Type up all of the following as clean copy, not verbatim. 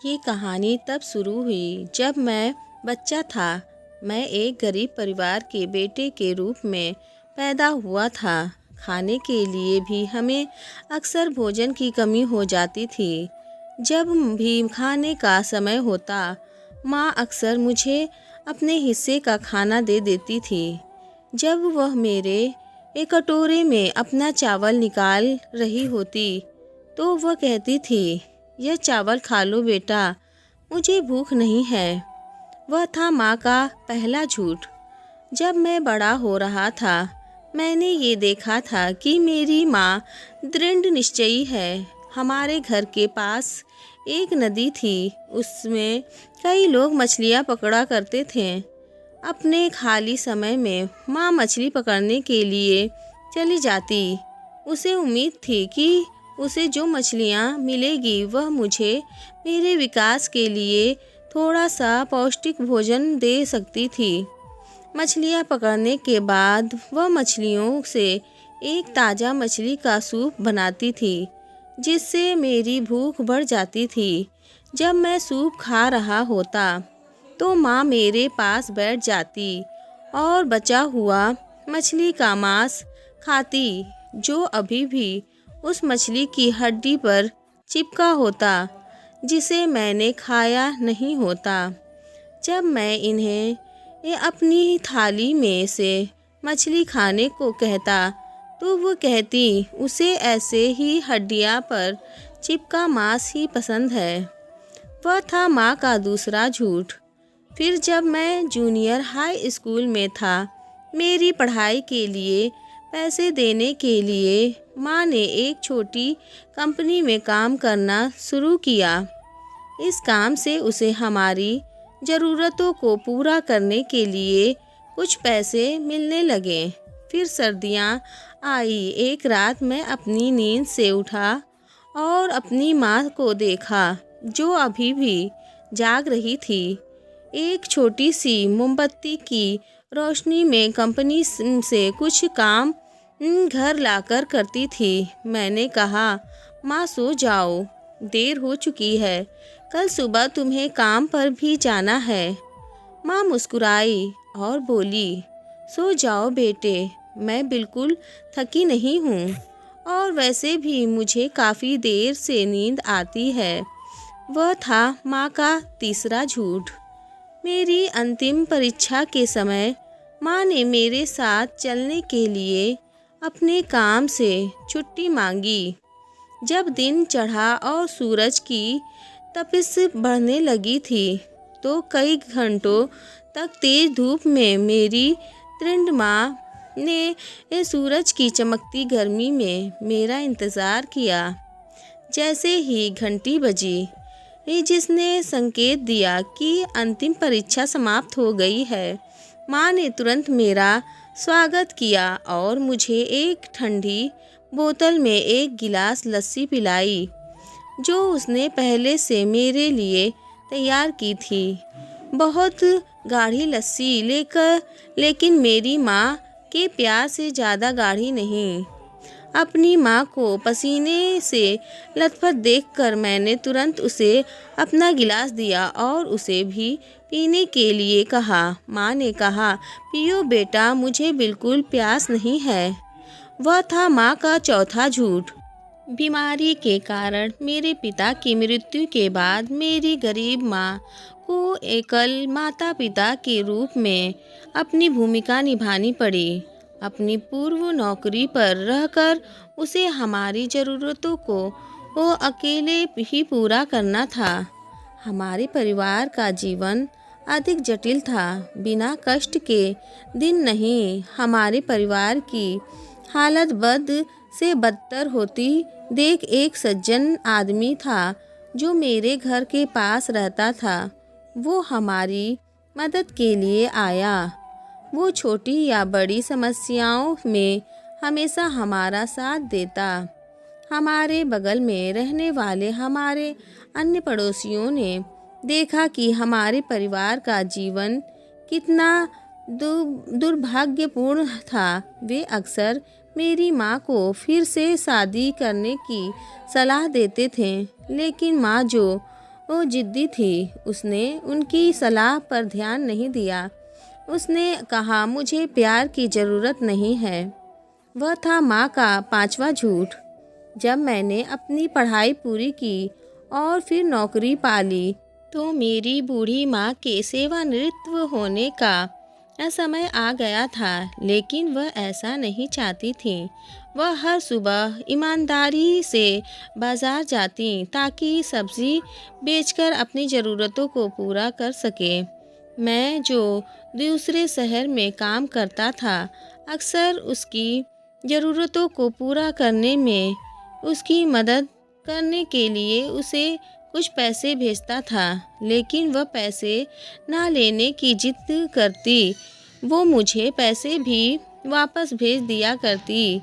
ये कहानी तब शुरू हुई जब मैं बच्चा था। मैं एक गरीब परिवार के बेटे के रूप में पैदा हुआ था। खाने के लिए भी हमें अक्सर भोजन की कमी हो जाती थी। जब भी खाने का समय होता, माँ अक्सर मुझे अपने हिस्से का खाना दे देती थी। जब वह मेरे एक कटोरे में अपना चावल निकाल रही होती, तो वह कहती थी, यह चावल खा लो बेटा, मुझे भूख नहीं है। वह था माँ का पहला झूठ। जब मैं बड़ा हो रहा था, मैंने ये देखा था कि मेरी माँ दृढ़ निश्चयी है। हमारे घर के पास एक नदी थी, उसमें कई लोग मछलियाँ पकड़ा करते थे। अपने खाली समय में माँ मछली पकड़ने के लिए चली जाती। उसे उम्मीद थी कि उसे जो मछलियाँ मिलेगी वह मुझे मेरे विकास के लिए थोड़ा सा पौष्टिक भोजन दे सकती थी। मछलियाँ पकड़ने के बाद वह मछलियों से एक ताज़ा मछली का सूप बनाती थी, जिससे मेरी भूख बढ़ जाती थी। जब मैं सूप खा रहा होता, तो माँ मेरे पास बैठ जाती और बचा हुआ मछली का मांस खाती, जो अभी भी उस मछली की हड्डी पर चिपका होता, जिसे मैंने खाया नहीं होता। जब मैं इन्हें अपनी थाली में से मछली खाने को कहता, तो वो कहती, उसे ऐसे ही हड्डियाँ पर चिपका मांस ही पसंद है। वह था माँ का दूसरा झूठ। फिर जब मैं जूनियर हाई स्कूल में था, मेरी पढ़ाई के लिए पैसे देने के लिए माँ ने एक छोटी कंपनी में काम करना शुरू किया। इस काम से उसे हमारी ज़रूरतों को पूरा करने के लिए कुछ पैसे मिलने लगे। फिर सर्दियाँ आई। एक रात मैं अपनी नींद से उठा और अपनी माँ को देखा, जो अभी भी जाग रही थी। एक छोटी सी मोमबत्ती की रोशनी में कंपनी से कुछ काम घर लाकर करती थी। मैंने कहा, माँ सो जाओ, देर हो चुकी है, कल सुबह तुम्हें काम पर भी जाना है। माँ मुस्कुराई और बोली, सो जाओ बेटे, मैं बिल्कुल थकी नहीं हूँ, और वैसे भी मुझे काफ़ी देर से नींद आती है। वह था माँ का तीसरा झूठ। मेरी अंतिम परीक्षा के समय माँ ने मेरे साथ चलने के लिए अपने काम से छुट्टी मांगी। जब दिन चढ़ा और सूरज की तपिश बढ़ने लगी थी, तो कई घंटों तक तेज धूप में मेरी दृढ़ माँ ने सूरज की चमकती गर्मी में मेरा इंतज़ार किया। जैसे ही घंटी बजी, जिसने संकेत दिया कि अंतिम परीक्षा समाप्त हो गई है, माँ ने तुरंत मेरा स्वागत किया और मुझे एक ठंडी बोतल में एक गिलास लस्सी पिलाई, जो उसने पहले से मेरे लिए तैयार की थी। बहुत गाढ़ी लस्सी लेकिन मेरी माँ के प्यार से ज़्यादा गाढ़ी नहीं। अपनी माँ को पसीने से लथपथ देखकर मैंने तुरंत उसे अपना गिलास दिया और उसे भी पीने के लिए कहा। माँ ने कहा, पियो बेटा, मुझे बिल्कुल प्यास नहीं है। वह था माँ का चौथा झूठ। बीमारी के कारण मेरे पिता की मृत्यु के बाद मेरी गरीब माँ को एकल माता पिता के रूप में अपनी भूमिका निभानी पड़ी। अपनी पूर्व नौकरी पर रहकर उसे हमारी ज़रूरतों को वो अकेले ही पूरा करना था। हमारे परिवार का जीवन अधिक जटिल था। बिना कष्ट के दिन नहीं। हमारे परिवार की हालत बद से बदतर होती देख एक सज्जन आदमी था, जो मेरे घर के पास रहता था। वो हमारी मदद के लिए आया। वो छोटी या बड़ी समस्याओं में हमेशा हमारा साथ देता। हमारे बगल में रहने वाले हमारे अन्य पड़ोसियों ने देखा कि हमारे परिवार का जीवन कितना दुर्भाग्यपूर्ण था। वे अक्सर मेरी माँ को फिर से शादी करने की सलाह देते थे, लेकिन माँ जो वो जिद्दी थी। उसने उनकी सलाह पर ध्यान नहीं दिया। उसने कहा, मुझे प्यार की ज़रूरत नहीं है। वह था माँ का पांचवा झूठ। जब मैंने अपनी पढ़ाई पूरी की और फिर नौकरी पाली तो मेरी बूढ़ी माँ के सेवानिवृत्त होने का समय आ गया था, लेकिन वह ऐसा नहीं चाहती थी। वह हर सुबह ईमानदारी से बाजार जाती ताकि सब्जी बेचकर अपनी ज़रूरतों को पूरा कर सके। मैं जो दूसरे शहर में काम करता था, अक्सर उसकी ज़रूरतों को पूरा करने में उसकी मदद करने के लिए उसे कुछ पैसे भेजता था, लेकिन वह पैसे ना लेने की जिद करती। वो मुझे पैसे भी वापस भेज दिया करती।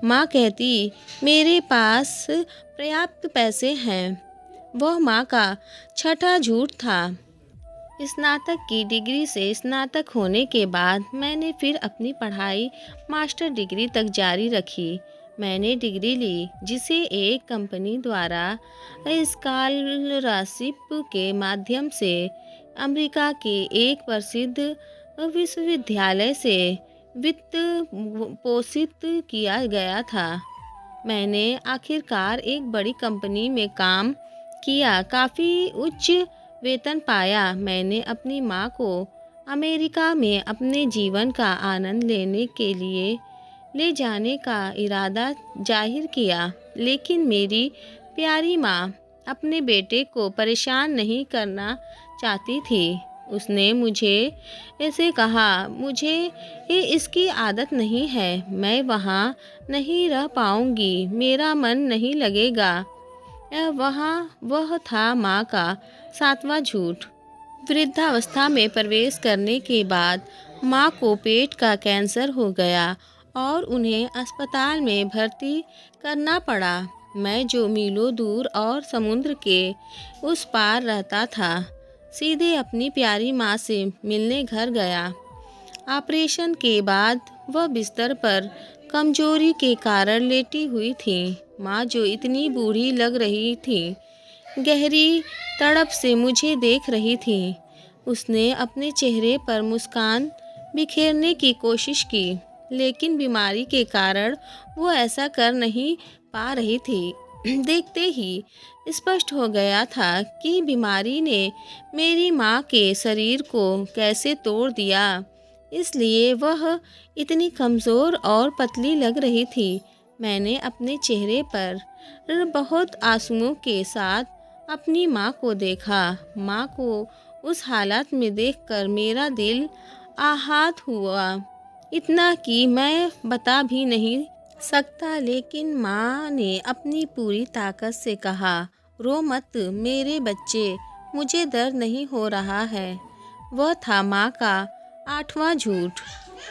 माँ कहती, मेरे पास पर्याप्त पैसे हैं। वह माँ का छठा झूठ था। स्नातक की डिग्री से स्नातक होने के बाद मैंने फिर अपनी पढ़ाई मास्टर डिग्री तक जारी रखी। मैंने डिग्री ली जिसे एक कंपनी द्वारा स्कॉलरशिप के माध्यम से अमेरिका के एक प्रसिद्ध विश्वविद्यालय से वित्त पोषित किया गया था। मैंने आखिरकार एक बड़ी कंपनी में काम किया, काफ़ी उच्च वेतन पाया। मैंने अपनी माँ को अमेरिका में अपने जीवन का आनंद लेने के लिए ले जाने का इरादा जाहिर किया, लेकिन मेरी प्यारी माँ अपने बेटे को परेशान नहीं करना चाहती थी। उसने मुझे ऐसे कहा, मुझे इसकी आदत नहीं है, मैं वहाँ नहीं रह पाऊँगी, मेरा मन नहीं लगेगा। वह था माँ का सातवां झूठ। वृद्धावस्था में प्रवेश करने के बाद माँ को पेट का कैंसर हो गया और उन्हें अस्पताल में भर्ती करना पड़ा। मैं जो मीलों दूर और समुद्र के उस पार रहता था, सीधे अपनी प्यारी माँ से मिलने घर गया। ऑपरेशन के बाद वह बिस्तर पर कमजोरी के कारण लेटी हुई थी। माँ जो इतनी बूढ़ी लग रही थी, गहरी तड़प से मुझे देख रही थी। उसने अपने चेहरे पर मुस्कान बिखेरने की कोशिश की, लेकिन बीमारी के कारण वो ऐसा कर नहीं पा रही थी। देखते ही स्पष्ट हो गया था कि बीमारी ने मेरी माँ के शरीर को कैसे तोड़ दिया, इसलिए वह इतनी कमज़ोर और पतली लग रही थी। मैंने अपने चेहरे पर बहुत आंसुओं के साथ अपनी माँ को देखा। माँ को उस हालत में देखकर मेरा दिल आहत हुआ, इतना कि मैं बता भी नहीं सकता। लेकिन माँ ने अपनी पूरी ताकत से कहा, रो मत मेरे बच्चे, मुझे दर्द नहीं हो रहा है। वह था माँ का आठवां झूठ।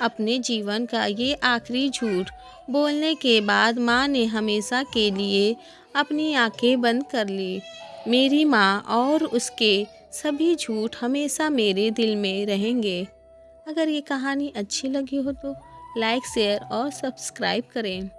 अपने जीवन का ये आखिरी झूठ बोलने के बाद माँ ने हमेशा के लिए अपनी आंखें बंद कर ली। मेरी माँ और उसके सभी झूठ हमेशा मेरे दिल में रहेंगे। अगर ये कहानी अच्छी लगी हो तो लाइक, शेयर और सब्सक्राइब करें।